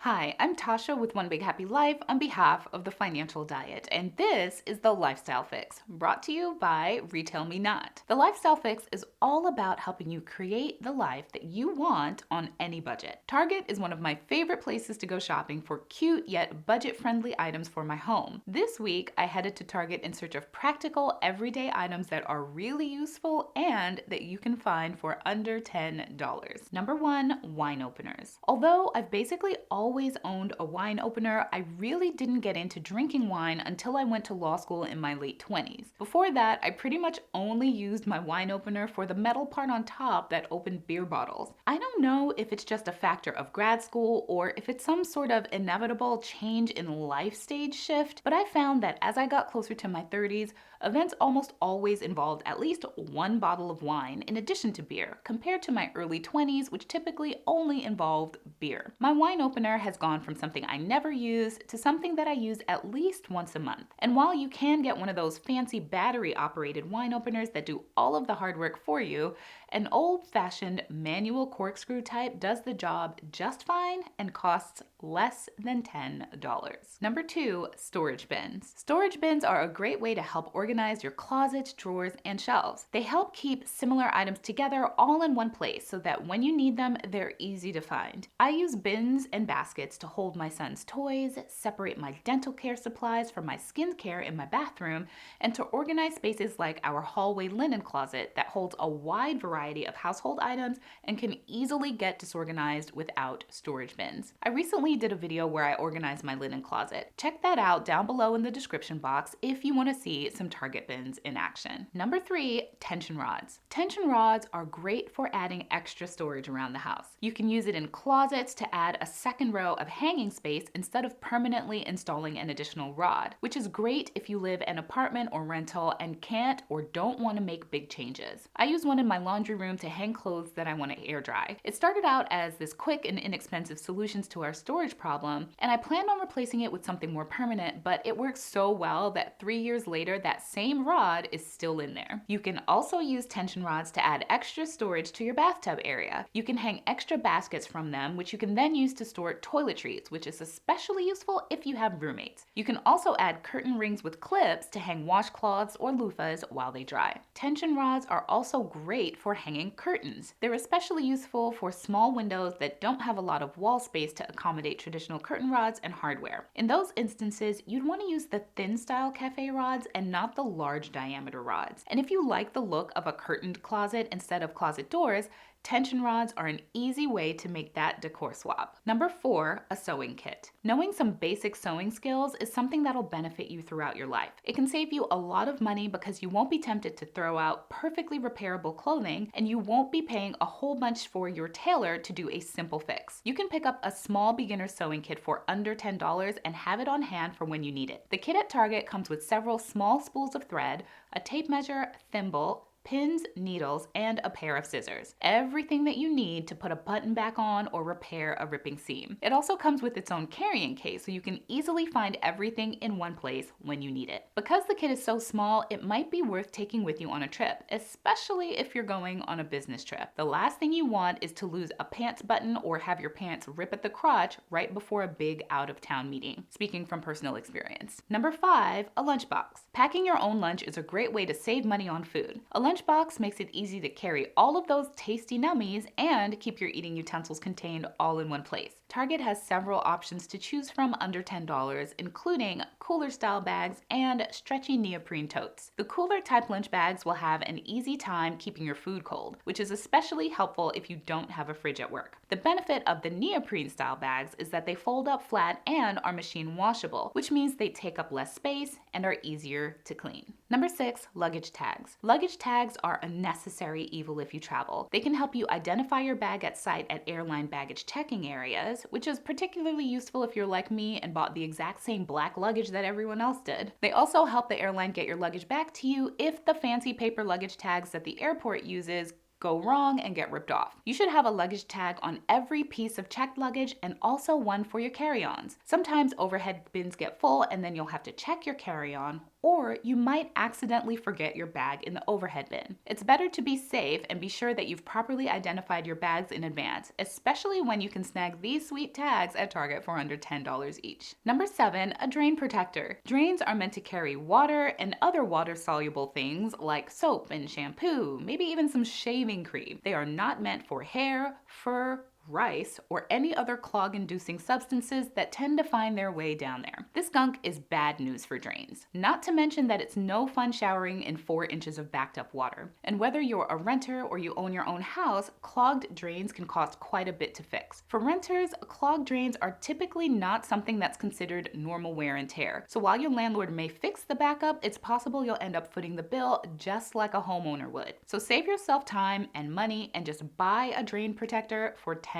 Hi, I'm Tasha with One Big Happy Life on behalf of the Financial Diet, and this is the Lifestyle Fix, brought to you by Retail Me Not. The Lifestyle Fix is all about helping you create the life that you want on any budget. Target is one of my favorite places to go shopping for cute yet budget-friendly items for my home. This week, I headed to Target in search of practical, everyday items that are really useful and that you can find for under $10. Number one, wine openers. Although I've basically always owned a wine opener, I really didn't get into drinking wine until I went to law school in my late 20s. Before that, I pretty much only used my wine opener for the metal part on top that opened beer bottles. I don't know if it's just a factor of grad school or if it's some sort of inevitable change in life stage shift, but I found that as I got closer to my 30s, events almost always involved at least one bottle of wine in addition to beer, compared to my early 20s, which typically only involved beer. My wine opener has gone from something I never use to something that I use at least once a month. And while you can get one of those fancy battery-operated wine openers that do all of the hard work for you, an old-fashioned manual corkscrew type does the job just fine and costs less than $10. Number two, storage bins. Storage bins are a great way to help organize your closets, drawers, and shelves. They help keep similar items together all in one place so that when you need them, they're easy to find. I use bins and baskets to hold my son's toys, separate my dental care supplies from my skincare in my bathroom, and to organize spaces like our hallway linen closet that holds a wide variety of household items and can easily get disorganized without storage bins. I recently did a video where I organized my linen closet. Check that out down below in the description box if you want to see some Target bins in action. Number three, tension rods. Tension rods are great for adding extra storage around the house. You can use it in closets to add a second row of hanging space instead of permanently installing an additional rod, which is great if you live in an apartment or rental and can't or don't want to make big changes. I use one in my laundry room to hang clothes that I want to air dry. It started out as this quick and inexpensive solutions to our storage problem, and I planned on replacing it with something more permanent, but it works so well that 3 years later, that same rod is still in there. You can also use tension rods to add extra storage to your bathtub area. You can hang extra baskets from them, which you can then use to store toiletries, which is especially useful if you have roommates. You can also add curtain rings with clips to hang washcloths or loofahs while they dry. Tension rods are also great for hanging curtains. They're especially useful for small windows that don't have a lot of wall space to accommodate traditional curtain rods and hardware. In those instances, you'd want to use the thin style cafe rods and not the large diameter rods. And if you like the look of a curtained closet instead of closet doors, tension rods are an easy way to make that decor swap. Number four, a sewing kit. Knowing some basic sewing skills is something that'll benefit you throughout your life. It can save you a lot of money because you won't be tempted to throw out perfectly repairable clothing, and you won't be paying a whole bunch for your tailor to do a simple fix. You can pick up a small beginner sewing kit for under $10 and have it on hand for when you need it. The kit at Target comes with several small spools of thread, a tape measure, thimble, pins, needles, and a pair of scissors. Everything that you need to put a button back on or repair a ripping seam. It also comes with its own carrying case, so you can easily find everything in one place when you need it. Because the kit is so small, it might be worth taking with you on a trip, especially if you're going on a business trip. The last thing you want is to lose a pants button or have your pants rip at the crotch right before a big out-of-town meeting. Speaking from personal experience. Number five, a lunchbox. Packing your own lunch is a great way to save money on food. A lunchbox makes it easy to carry all of those tasty nummies and keep your eating utensils contained all in one place. Target has several options to choose from under $10, including cooler style bags and stretchy neoprene totes. The cooler type lunch bags will have an easy time keeping your food cold, which is especially helpful if you don't have a fridge at work. The benefit of the neoprene style bags is that they fold up flat and are machine washable, which means they take up less space and are easier to clean. Number six, luggage tags. Luggage tags are a necessary evil if you travel. They can help you identify your bag at sight at airline baggage checking areas, which is particularly useful if you're like me and bought the exact same black luggage that everyone else did. They also help the airline get your luggage back to you if the fancy paper luggage tags that the airport uses go wrong and get ripped off. You should have a luggage tag on every piece of checked luggage and also one for your carry-ons. Sometimes overhead bins get full and then you'll have to check your carry-on, or you might accidentally forget your bag in the overhead bin. It's better to be safe and be sure that you've properly identified your bags in advance, especially when you can snag these sweet tags at Target for under $10 each. Number 7, a drain protector. Drains are meant to carry water and other water-soluble things like soap and shampoo, maybe even some shaving cream. They are not meant for hair, fur, rice, or any other clog-inducing substances that tend to find their way down there. This gunk is bad news for drains. Not to mention that it's no fun showering in 4 inches of backed up water. And whether you're a renter or you own your own house, clogged drains can cost quite a bit to fix. For renters, clogged drains are typically not something that's considered normal wear and tear. So while your landlord may fix the backup, it's possible you'll end up footing the bill just like a homeowner would. So save yourself time and money and just buy a drain protector for $10.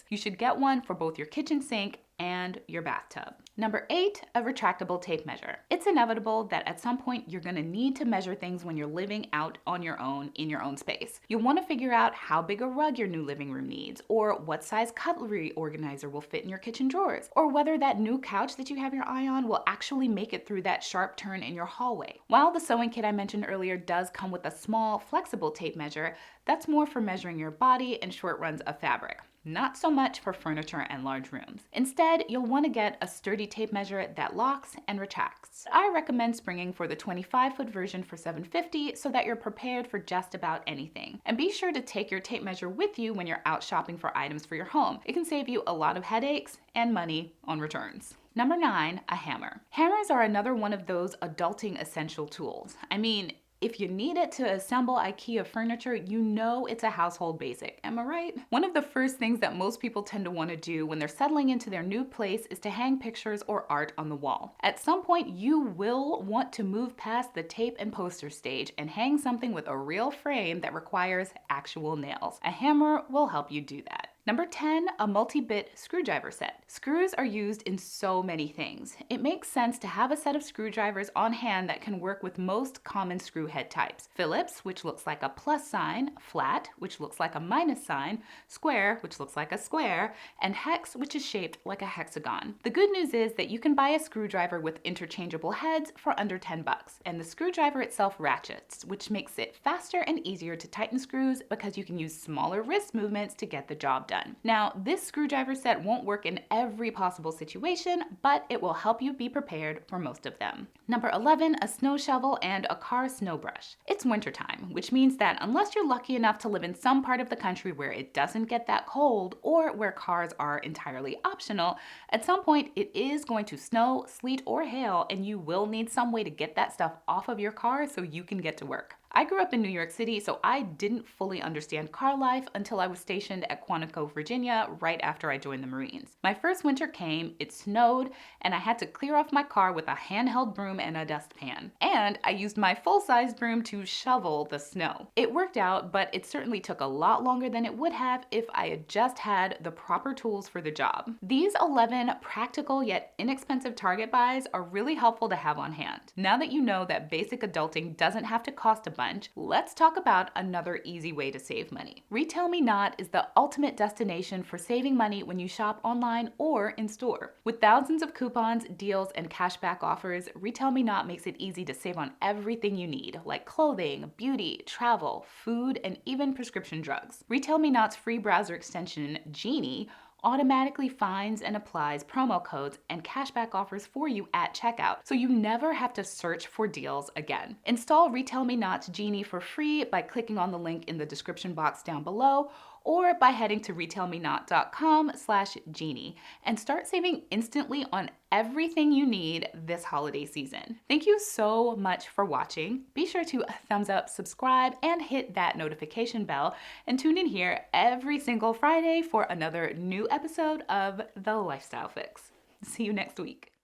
You should get one for both your kitchen sink and your bathtub. Number 8, a retractable tape measure. It's inevitable that at some point you're gonna need to measure things when you're living out on your own in your own space. You'll wanna figure out how big a rug your new living room needs, or what size cutlery organizer will fit in your kitchen drawers, or whether that new couch that you have your eye on will actually make it through that sharp turn in your hallway. While the sewing kit I mentioned earlier does come with a small, flexible tape measure, that's more for measuring your body and short runs of fabric. Not so much for furniture and large rooms. Instead, you'll want to get a sturdy tape measure that locks and retracts. I recommend springing for the 25-foot version for $7.50 so that you're prepared for just about anything. And be sure to take your tape measure with you when you're out shopping for items for your home. It can save you a lot of headaches and money on returns. Number 9, a hammer. Hammers are another one of those adulting essential tools. I mean, if you need it to assemble IKEA furniture, you know it's a household basic, am I right? One of the first things that most people tend to want to do when they're settling into their new place is to hang pictures or art on the wall. At some point, you will want to move past the tape and poster stage and hang something with a real frame that requires actual nails. A hammer will help you do that. Number 10, a multi-bit screwdriver set. Screws are used in so many things. It makes sense to have a set of screwdrivers on hand that can work with most common screw head types. Phillips, which looks like a plus sign, flat, which looks like a minus sign, square, which looks like a square, and hex, which is shaped like a hexagon. The good news is that you can buy a screwdriver with interchangeable heads for under $10, and the screwdriver itself ratchets, which makes it faster and easier to tighten screws because you can use smaller wrist movements to get the job done. Now, this screwdriver set won't work in every possible situation, but it will help you be prepared for most of them. Number 11, a snow shovel and a car snow brush. It's wintertime, which means that unless you're lucky enough to live in some part of the country where it doesn't get that cold or where cars are entirely optional, at some point it is going to snow, sleet, or hail, and you will need some way to get that stuff off of your car so you can get to work. I grew up in New York City, so I didn't fully understand car life until I was stationed at Quantico, Virginia, right after I joined the Marines. My first winter came, it snowed, and I had to clear off my car with a handheld broom and a dustpan. And I used my full-size broom to shovel the snow. It worked out, but it certainly took a lot longer than it would have if I had just had the proper tools for the job. These 11 practical yet inexpensive Target buys are really helpful to have on hand. Now that you know that basic adulting doesn't have to cost a bunch, let's talk about another easy way to save money. Retail Me Not is the ultimate destination for saving money when you shop online or in store. With thousands of coupons, deals, and cashback offers, Retail Me Not makes it easy to save on everything you need, like clothing, beauty, travel, food, and even prescription drugs. Retail Me Not's free browser extension, Genie, automatically finds and applies promo codes and cashback offers for you at checkout, so you never have to search for deals again. Install Retail Me Not's Genie for free by clicking on the link in the description box down below, or by heading to retailmenot.com/genie and start saving instantly on everything you need this holiday season. Thank you so much for watching. Be sure to thumbs up, subscribe, and hit that notification bell, and tune in here every single Friday for another new episode of The Lifestyle Fix. See you next week.